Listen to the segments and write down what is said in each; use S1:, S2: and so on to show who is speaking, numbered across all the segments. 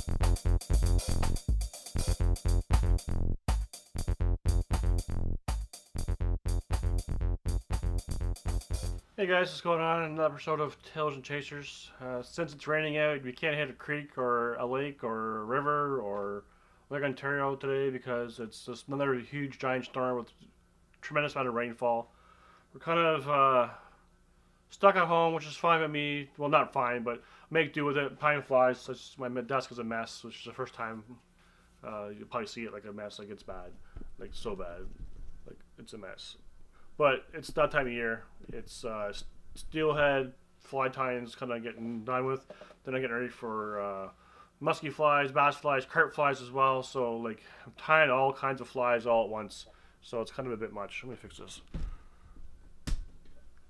S1: Hey guys, what's going on? Another episode of Tails and Chasers. Since it's raining out, we can't hit a creek or a lake or a river or Lake Ontario today because it's just another huge giant storm with tremendous amount of rainfall. We're kind of stuck at home, which is fine with me. Well, not fine, but make do with it. Time flies. Such my desk is a mess, which is the first time you'll probably see it like a mess. Like it's bad, like so bad, like it's a mess. But it's that time of year. It's steelhead, fly tines kind of getting done with. Then I'm getting ready for musky flies, bass flies, carp flies as well. So like I'm tying all kinds of flies all at once. So it's kind of a bit much. Let me fix this.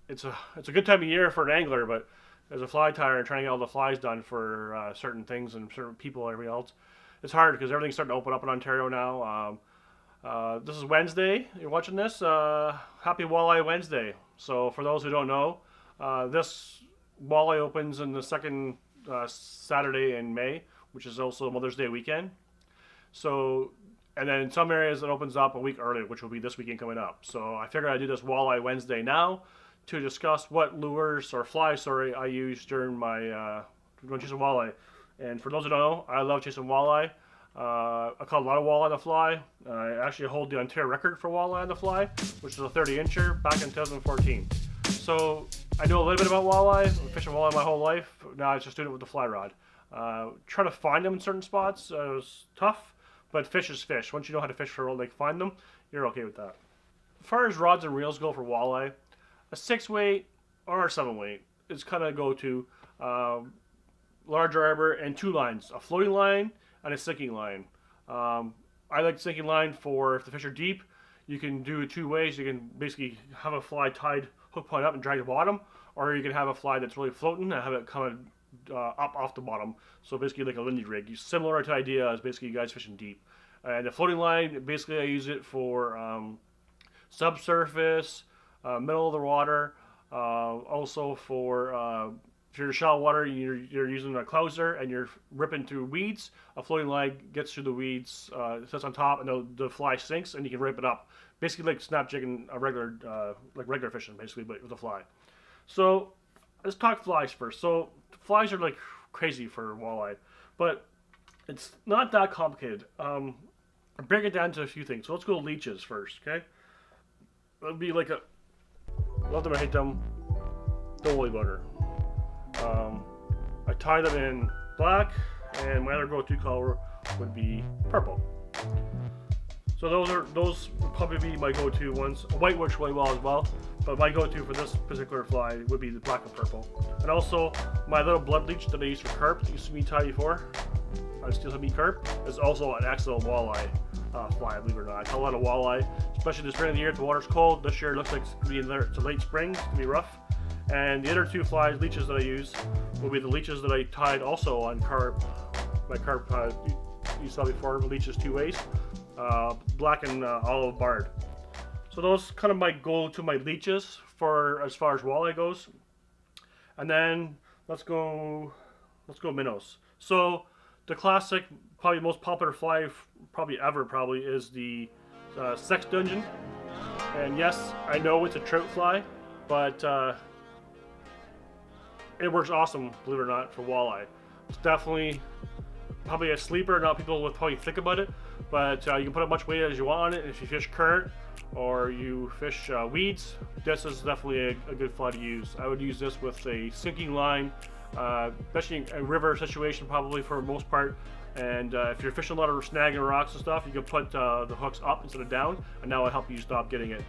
S1: It's a good time of year for an angler, but as a fly tyer and trying to get all the flies done for certain things and certain people and everything else, it's hard because everything's starting to open up in Ontario now. This is Wednesday. You're watching this. Happy Walleye Wednesday. So for those who don't know, this walleye opens in the second Saturday in May, which is also Mother's Day weekend. So, and then in some areas it opens up a week earlier, which will be this weekend coming up. So I figured I'd do this Walleye Wednesday now to discuss what lures or flies, I use during my when chasing walleye. And for those who don't know, I love chasing walleye. I caught a lot of walleye on the fly. I actually hold the Ontario record for walleye on the fly, which is a 30-incher back in 2014. So I know a little bit about walleye. I've been fishing walleye my whole life. Now I just doing it with the fly rod. Trying to find them in certain spots was tough, but fish is fish. Once you know how to fish for like find them, you're okay with that. As far as rods and reels go for walleye, a 6-weight or a 7-weight is kind of go to. Large arbor and 2 lines, a floating line and a sinking line. I like the sinking line for if the fish are deep. You can do it 2 ways. You can basically have a fly tied hook point up and drag the bottom, or you can have a fly that's really floating and have it come up off the bottom. So basically like a Lindy rig. Similar to idea as basically you guys fishing deep. And the floating line, basically I use it for subsurface, middle of the water, also for if you're in shallow water, you're using a clouser and you're ripping through weeds. A floating line gets through the weeds, sits on top, and the fly sinks, and you can rip it up. Basically, like snap jigging a regular, like regular fishing, basically, but with a fly. So let's talk flies first. So flies are like crazy for walleye, but it's not that complicated. I break it down to a few things. So let's go leeches first, okay? It'll be like love them or hate them. Don't worry about her. I tie them in black, and my other go-to color would be purple. So those would probably be my go-to ones. White works really well as well, but my go-to for this particular fly would be the black and purple. And also my little blood leech that I use for carp, you see me tie before, I still have me carp, is also an excellent walleye fly, believe it or not. I caught a lot of walleye, especially this spring of the year. The water's cold. This year it looks like it's gonna be it's a late spring. It's gonna be rough. And the other 2 flies, leeches that I use, will be the leeches that I tied also on carp. My carp, you saw before, leeches 2 ways, black and olive barred. So those kind of might go to my leeches for as far as walleye goes. And then let's go minnows. So the classic, probably most popular fly probably is the sex dungeon. And yes, I know it's a trout fly, but it works awesome, believe it or not, for walleye. It's definitely probably a sleeper. Not people would probably think about it, but you can put as much weight as you want on it. If you fish current or you fish weeds, this is definitely a good fly to use. I would use this with a sinking line, especially in a river situation probably for the most part. And if you're fishing a lot of snagging rocks and stuff, you can put the hooks up instead of down, and that will help you stop getting it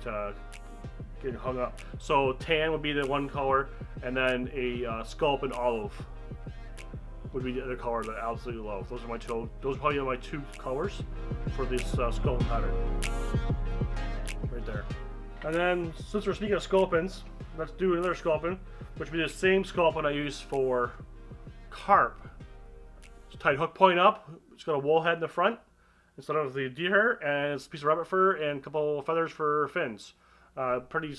S1: getting hung up. So tan would be the one color, and then a sculpin olive would be the other color that I absolutely love. Those are my two. Those are probably my 2 colors for this sculpin pattern. Right there. And then since we're speaking of sculpins, let's do another sculpin, which would be the same sculpin I use for carp. It's tied hook point up. It's got a wall head in the front instead of the deer hair, and it's a piece of rabbit fur and a couple of feathers for fins. Pretty,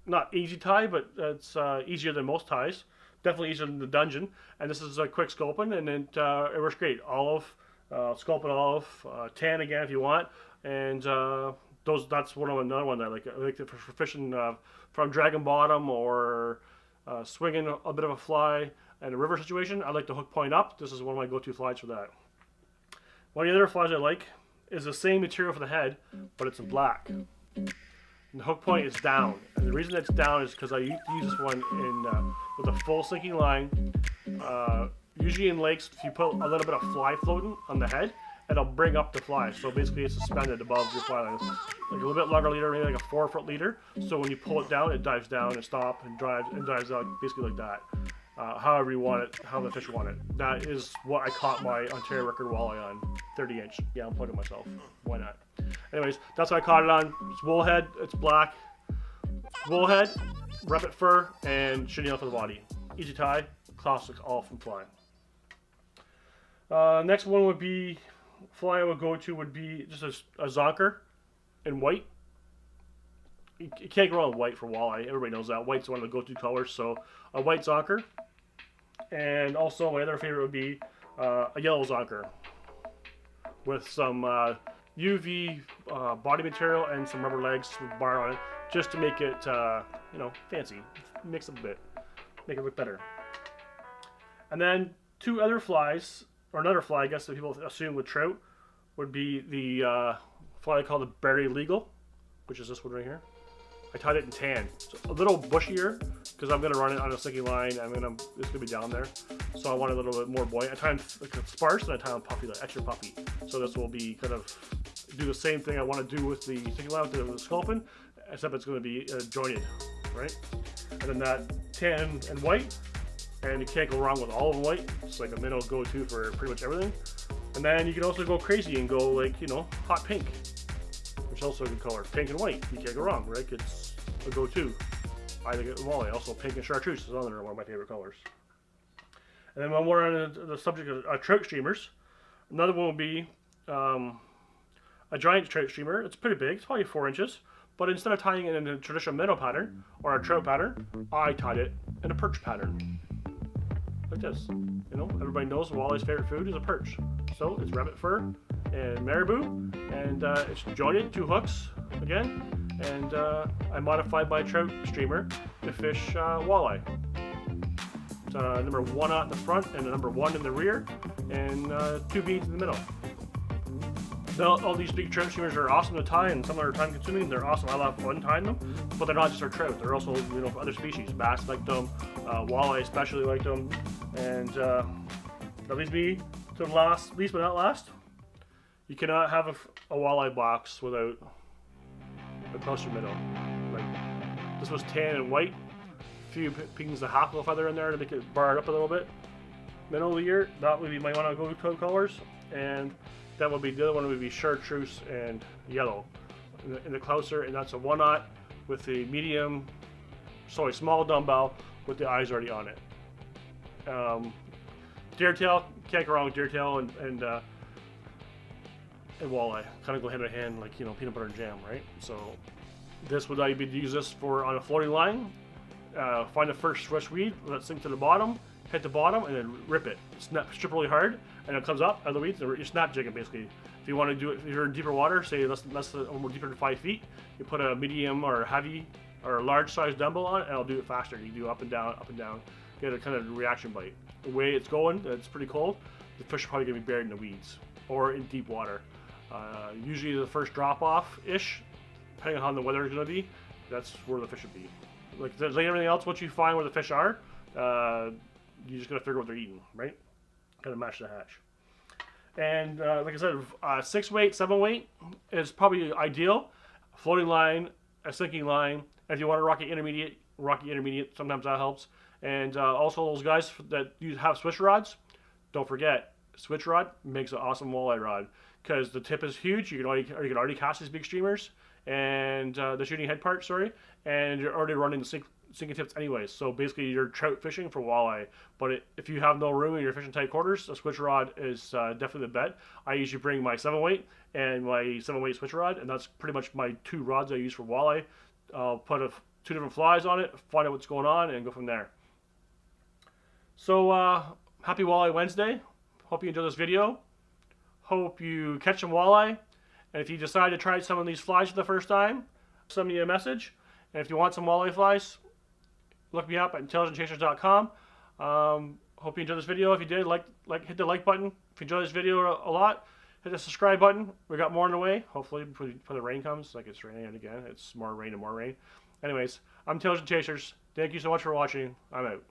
S1: not easy tie, but it's easier than most ties. definitely easier than the dungeon. And this is a quick sculpin, and it works great. Olive, sculpin olive, tan again if you want, and that's another one that I like. I like it for fishing from Dragon Bottom or swinging a bit of a fly in a river situation. I like the hook point up. This is one of my go-to flies for that. One of the other flies I like is the same material for the head, but it's in black. And the hook point is down, and the reason it's down is because I use this one with a full sinking line. Usually in lakes, if you put a little bit of fly floating on the head, it'll bring up the fly. So basically, it's suspended above your fly line. It's like a little bit longer leader, maybe like a 4-foot leader. So when you pull it down, it dives down and stops and dives out, basically like that. However you want it, how the fish want it. That is what I caught my Ontario record walleye on, 30 inch. Yeah, I'm plugging myself. Why not? Anyways, that's what I caught it on. It's wool head, it's black. Wool head, rabbit fur, and chenille for the body. Easy tie, classic, all from fly. Next one would be, fly I would go to would be just a zonker in white. You can't go wrong with white for walleye. Everybody knows that. White's one of the go-to colors, so a white zonker. And also my other favorite would be a yellow zonker with some UV body material and some rubber legs with bar on it, just to make it fancy, mix it a bit, make it look better. And then two other flies, or another fly I guess that people assume with trout, would be the fly I call the Berry Legal, which is this one right here. I tied it in tan. It's a little bushier because I'm going to run it on a sinking line. It's going to be down there. So I want a little bit more buoyant. I tie them like sparse and I tie them puffy, like extra puffy. So this will be kind of do the same thing I want to do with the sinking line with the sculpin, except it's going to be jointed, right? And then that tan and white, and you can't go wrong with all of them white. It's like a minnow go-to for pretty much everything. And then you can also go crazy and go like, hot pink, which is also a good color. Pink and white, you can't go wrong, right? It's a go-to. I think walleye. Also pink and chartreuse is another one of my favorite colors. And then when we're on the subject of trout streamers, another one will be a giant trout streamer. It's pretty big. It's probably 4 inches. But instead of tying it in a traditional minnow pattern or a trout pattern, I tied it in a perch pattern. Like this. Everybody knows walleye's favorite food is a perch. So it's rabbit fur and marabou, and it's jointed, 2 hooks again, and I modified my trout streamer to fish walleye. It's number 1 out in the front and the number 1 in the rear, and 2 beads in the middle. Now, all these big trout streamers are awesome to tie, and some are time consuming. They're awesome. I love fun tying them, but they're not just for trout. They're also for other species. Bass like them, walleye especially like them, and that leads me to the last but not last. You cannot have a walleye box without a cluster minnow. Like this was tan and white. A few pings of hackle feather in there to make it bar it up a little bit. Minnow of the year, that would be my one I go to colors, and that would be the other one would be chartreuse and yellow in the clouser, and that's a 1/0 with the small dumbbell with the eyes already on it. Deer tail, can't go wrong with deer tail and walleye. Kind of go hand in hand like peanut butter and jam, right? So this would I be use this for on a floating line. Find the first fresh weed, let it sink to the bottom, hit the bottom, and then rip it. Strip really hard, and it comes up out of the weeds. And you're snap jigging basically. If you want to do it, if you're in deeper water, say less or deeper than 5 feet, you put a medium or heavy or a large size dumbbell on it, and it'll do it faster. You do up and down, get a kind of reaction bite. The way it's going, it's pretty cold. The fish are probably gonna be buried in the weeds or in deep water. Usually the first drop off ish, depending on how the weather is gonna be, that's where the fish would be. Like everything else, once you find where the fish are, you just gotta figure what they're eating, right? Kind of match the hatch. And like I said, 6 weight, 7 weight is probably ideal. A floating line, a sinking line. And if you want a rocky intermediate, sometimes that helps. And also those guys that have switch rods, don't forget, switch rod makes an awesome walleye rod because the tip is huge. You can already cast these big streamers and the shooting head part, and you're already running the sinking tips anyways. So basically you're trout fishing for walleye. But if you have no room and you're fishing tight quarters, a switch rod is definitely the bet. I usually bring my 7 weight and my 7 weight switch rod, and that's pretty much my 2 rods I use for walleye. I'll put 2 different flies on it, find out what's going on, and go from there. So, happy Walleye Wednesday. Hope you enjoy this video. Hope you catch some walleye. And if you decide to try some of these flies for the first time, send me a message. And if you want some walleye flies, look me up at intelligentchasers.com. Hope you enjoyed this video. If you did, hit the like button. If you enjoyed this video a lot, hit the subscribe button. We got more on the way. Hopefully, before the rain comes, like it's raining again. It's more rain and more rain. Anyways, I'm Intelligent Chasers. Thank you so much for watching. I'm out.